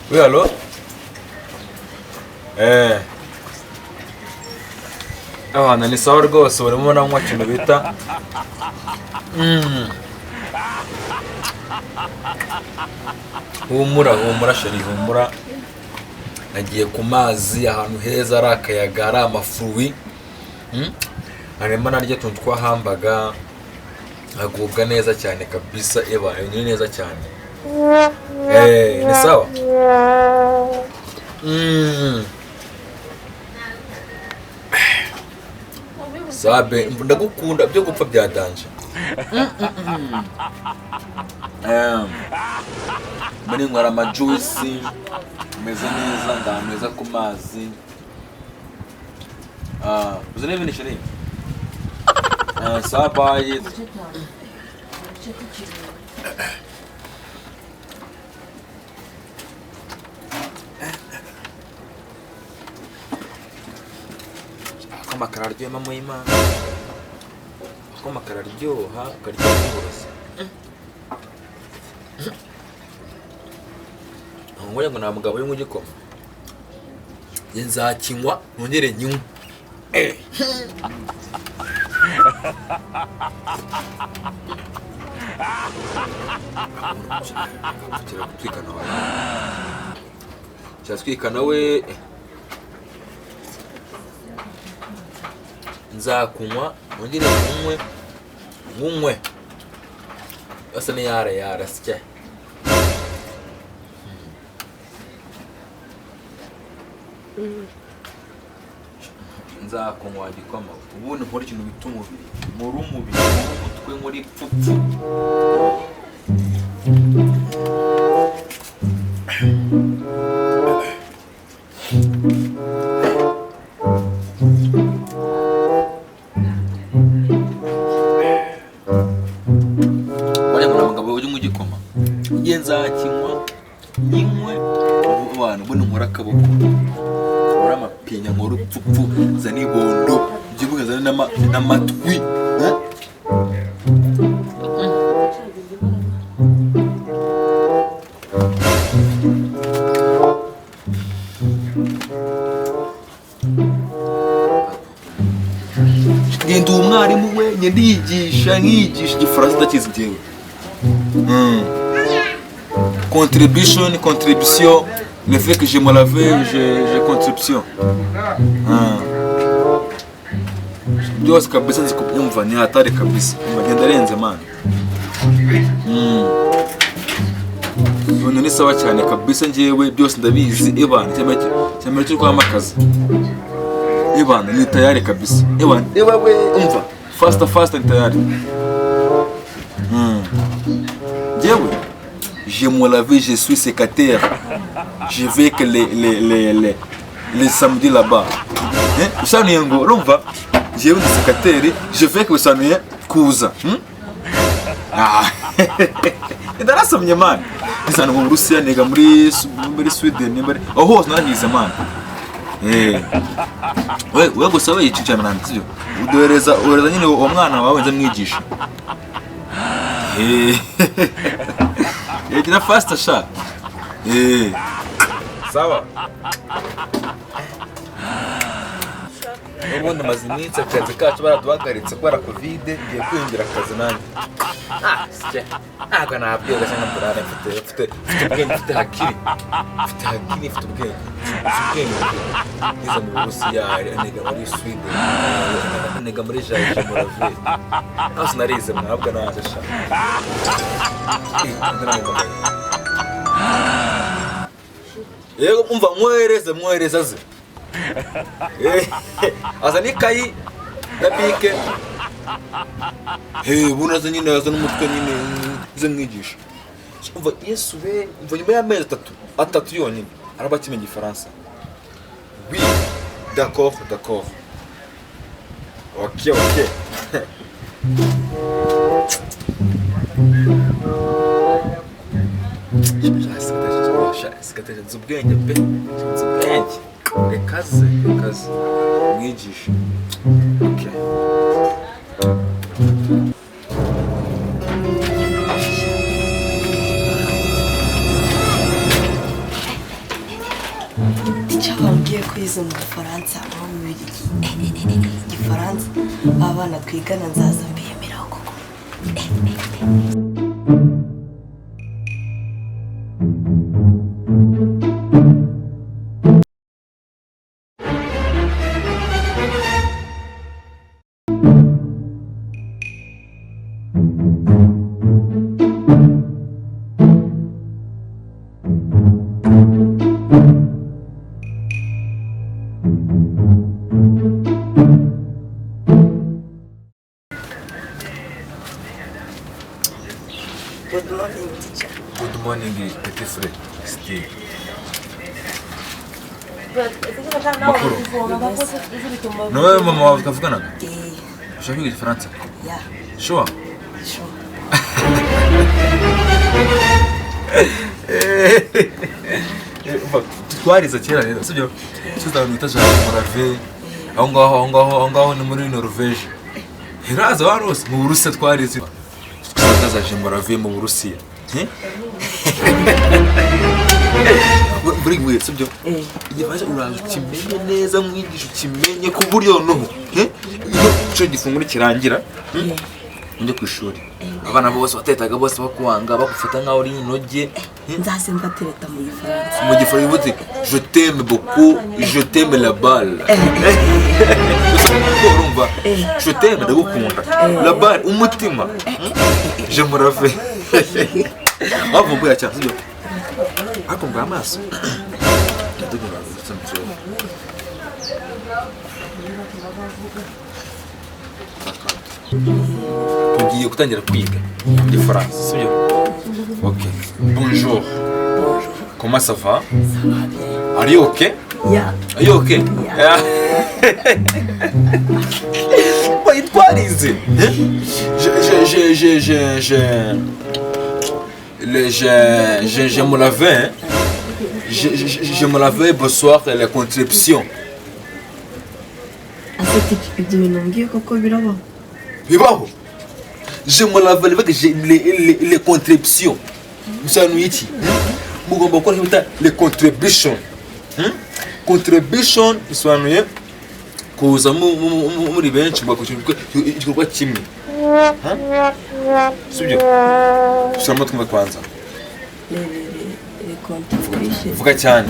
Oui, allô? Abana ni sawa rwose barimo nanywa ikintu bita humura sheri humura. Nagiye ku mazi ahantu heza ari akayaga ari amafuwi, harimo naryo tuntu twahambaga agubwa neza cyane kabisa. Ni neza cyane. Ni sawa. Sabe ndagukunda byo gupfa byadanje. Mbere nkwara amajuice meze neza ndameza ku mazi. Uzi n'ibindi sheri? Sabaye amakara aryoha mu Imana, amakara aryoha karyoha n'uburozi. Ngoya ngo nta mugabo uri mu gikoma, njye nzakinywa nongere nynywe. Cyatwika nawe nzakunywa nongere nynywe asa ni yara sike. Nzakunywa igikoma ubundi nkora ikintu bita umubiri muri umutwe muri pfupfu. Njye nzakinywa nynywe abantu ubundi nkora akaboko nkora amapenya nkora upfupfu zana ibondo byibuka zana n'amatwi. Ngenda umwarimu we ndiyigisha nkiyigisha igifaransa ndakizi njyewe. Contribution, le fait que je me lave, j'ai contribution. Byose kabisa nzi kubyumva ni hatari kabisa. Magenda arenze man. Ibintu ni sawa cyane kabisa njyewe byose ndabizi. Cyamere cyo kwamakaza. Ni tayari kabisa. We umva. Fast ni tayari. Njyewe je me lave, je suis secrétaire. Je vais que les samedis là-bas. Usanuye ngo urumva jewe ndi secrétaire, je vais que usanuye kuza. Ndarasomye man. Isanu mu Rusiya niga muri Sweden muri hose narahize man. We gusa we yicicana nanditse. Udohereza nyine uwo mwana wawe nze mwigisha. Yagira fast sha. Sawa. Ubundi maze iminsi akazi kacu baraduhagaritse kubera covid, ngiye kwinjira akazi nanjye. Sike. Ntabwo nabwiye cyangwa mburara mfite ubwenge, mfite hakiri. Mfite ubwenge. Niza mu Burusiya, niga muri Sweden, niga muri Jaje Moravie. Hasi narize ntabwo naje sha. Yego umva mwohereza ze. Azani kayi na bike. Bunaza nyine aza n'umutwe nyine ze mwigisha. Umva Yesu we, umva nyuma y'amezi atatu yonyine araba kimenya igifaransa. Oui, d'accord. Ok. Sikataje nzubwenge pe. Rekaze mwigisha. Okay. Igifaransa abana twigana nzaza mbiyemera koko. Good morning, teacher. Good morning, petit frère. Steve. Nawe mama wawe tukavuganaga? Ushaka kwiga Igifaransa? Yeah. Sure? Sure. Twarize kera rero, sibyo? Tuzi abantu bita Jean Morave, aho ngaho ni muri Norvège. Heraza warose mu Burusiya twarize. Tuzaza Jean Morave mu Burusiya. Buri gihe sibyo? Igifaransa uraje ukimenye neza mwigisha ukimenye ku buryo noho. Iyo cyo gifunguro kirangira. Njye ku ishuri. Abana bose batetaga bose bakuwanga bakufata nkaho uri inoge. Nzase mbatereta mu Gifaransa. Mu Gifaransa uvuze je t'aime beaucoup, je t'aime la balle. Urumva? Je t'aime ndagukunda. La balle umutima. Je Morave. Wavumbuye cyane sibyo? Akumva amaso. Ndagukunda cyane. Tugiye gutangira kwiga Igifaransa, sibyo? Ok. Bonjour. Comment ça va? Are you okay? Yeah. Are you okay? Yeah. Why what is it? Je me lavais. Je me lavais bonsoir les contributions. Ati ibyo bintu mbwiye koko birabaho. Bibaho. Je me lavais avec les contributions. Musanuye iki? Mugomba gukora ibita les contributions. Contribution bisobanuye kuza muri benshi bagakora igikorwa kimwe. Sibyo? Soma twumve kwanza. Les contributions. Vuga cyane.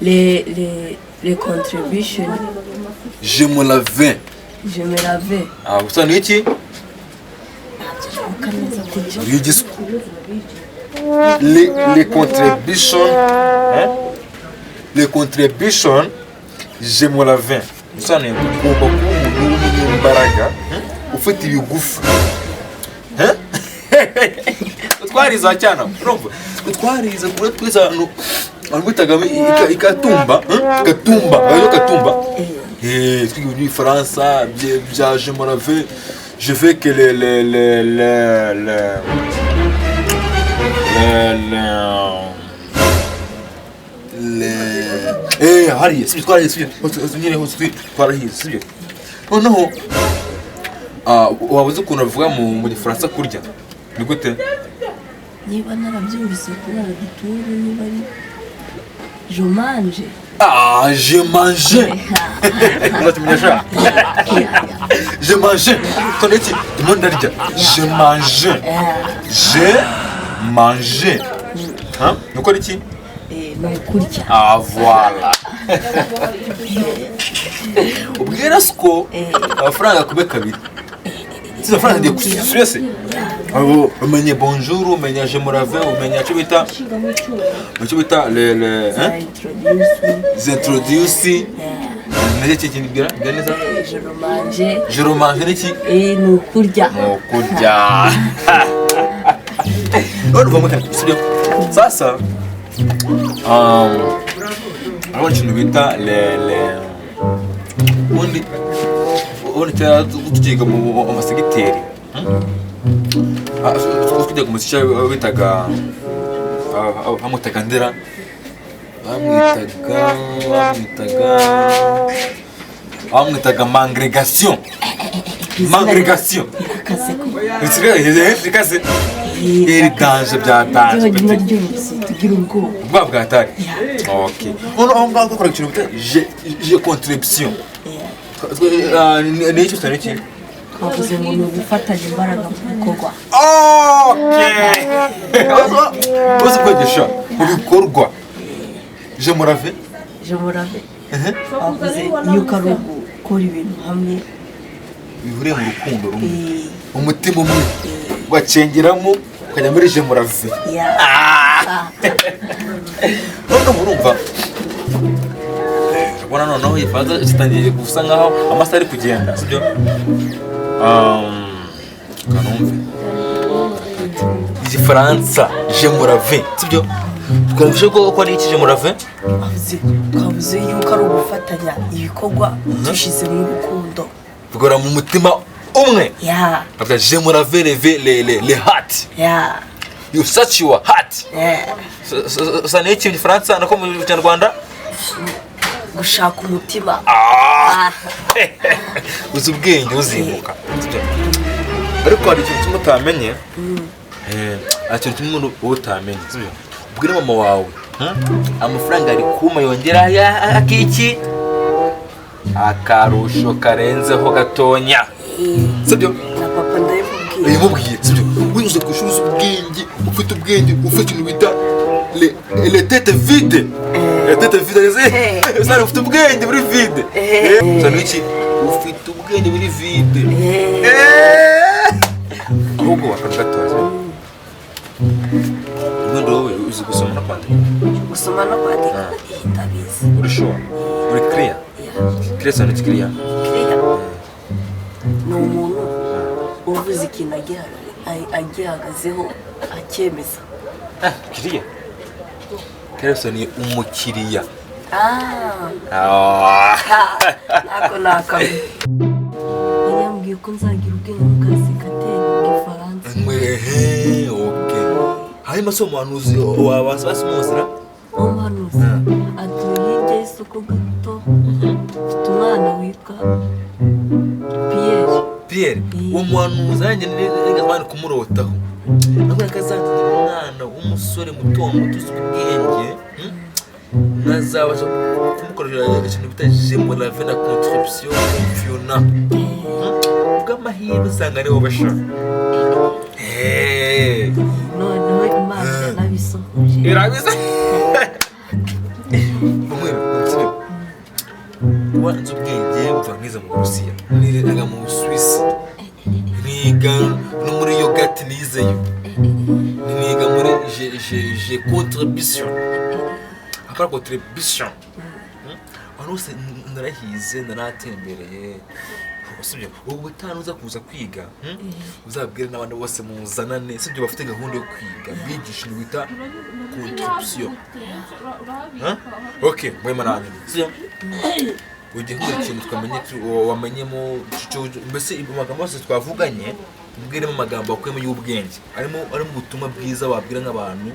Les contributions. Je me lavais. Je me lavais. Ah, bisobanuye iki? Ukameza kujya. Yigiswa. Les contributions, hein? Les contributions, je me lavais. Ça n'est pas beaucoup baraga. Ufite ibigufu. Hein? Twariza cyane. Urumva? Twariza kuri twiza no angutaga ikatumba, katumba, ayo katumba. Twiga du Faransa, bya je me lavais. Je fais que hariya sibyo twarahiye sibyo nyine hose twarahiye sibyo noneho wabuze ukuntu bavuga mu Gifaransa kurya ni gute niba narabyumvise kubera gituru niba ari je mange je mangeais uratumenya je mangeais toneti ndimo ndarya je mangeais nuko ari iki nukurya voilà ubwira siko amafaranga kube kabiri si amafaranga ndiye kusura se umenye bonjour umenye je me lavais umenye cyo bita les introduce nje cy'ikindi bwira neza je mange n'iki nukurya none vamo kandi sibyo sasa abona ikintu bita ubundi cyangwa tukiga mu masegiteri twiga ku musisha bitaga bamwitaga ndera bamwitaga mangregation bikaze iri danje byatanze tugira ubwoba bwatari ok aho ngaho gukora ikintu bita je contribution ni icyo cyane ki twavuze ngo ni ugufatanya imbaraga mu bikorwa. uzi kwigisha mu bikorwa je murave twavuze yuko ari gukora ibintu hamwe bihuriye mu rukundo rumwe umutima umwe ugacengeramo ukajya muri je murave none murumva ubona noneho ifaza zitangiye gusa nkaho amasaha ari kugenda sibyo kanumve igifaransa je murave sibyo twumvise ko ari iki je murave twavuze yuko ari ugufatanya ibikorwa dushize mu rukundo bigora mu mutima umwe après je murave les heart you search your heart ça n'est pas igifaransa nako mu Kinyarwanda gushaka umutima uzi ubwenge uzimuka ariko hari ikintu kimwe utamenye hari ikintu kimwe utamenye ubwire mama wawe amafaranga ari kuma yongera akiki akarusho karenzeho gatonya sibyo na papa ndayimubwiye sibyo wize kushuza ubwenge ufite ubwenge ufite ikintu bita les têtes vides la tête vide ça ufite ubwenge muri vide ça n'iki ufite ubwenge muri vide ahubwo wakagatoza ubundi wowe uzi gusoma no kwandika ndabizi uri sure uri clear ça n'est clear ni umuntu uvuze ikintu agihagazeho akemeza kiriya Kelson ni umukiriya nako nakabi yambwiye ko nzagira ubwenge mu kazi gateye mu Gifaransa hanyuma se umuhanuzi wabaza basimuzira umuhanuzi atuye hirya y'isoko gato mfite umwana witwa Pierre uwo muhanuzi nanjye nigazabana kumurotaho nabwo yakazanira umwana w'umusore muto uzi ubwenge nazabasha kumukoresha ikintu bita je murave na contribution Fiona bw'amahirwe usanga aribo bashaka noneho imana yarabisohoje irabiza wanze ubwenge mva nkiza mu Burusiya niga mu Busuwisi niga no muri yogurt nizeyo niga muri je contribution apart contribution wanose narahize naratembereye sibyo ubu butanuza kuza kwiga uzabwira n'abandi bose muzanane sibyo bafite gahunda yo kwiga bigisha bita contribution okay mwema nani sibyo ugiye nkora ikintu twamenye wamenyemo mbese amagambo yose twavuganye tubwiremo amagambo akuyemo y'ubwenge arimo ubutumwa bwiza wabwira nk'abantu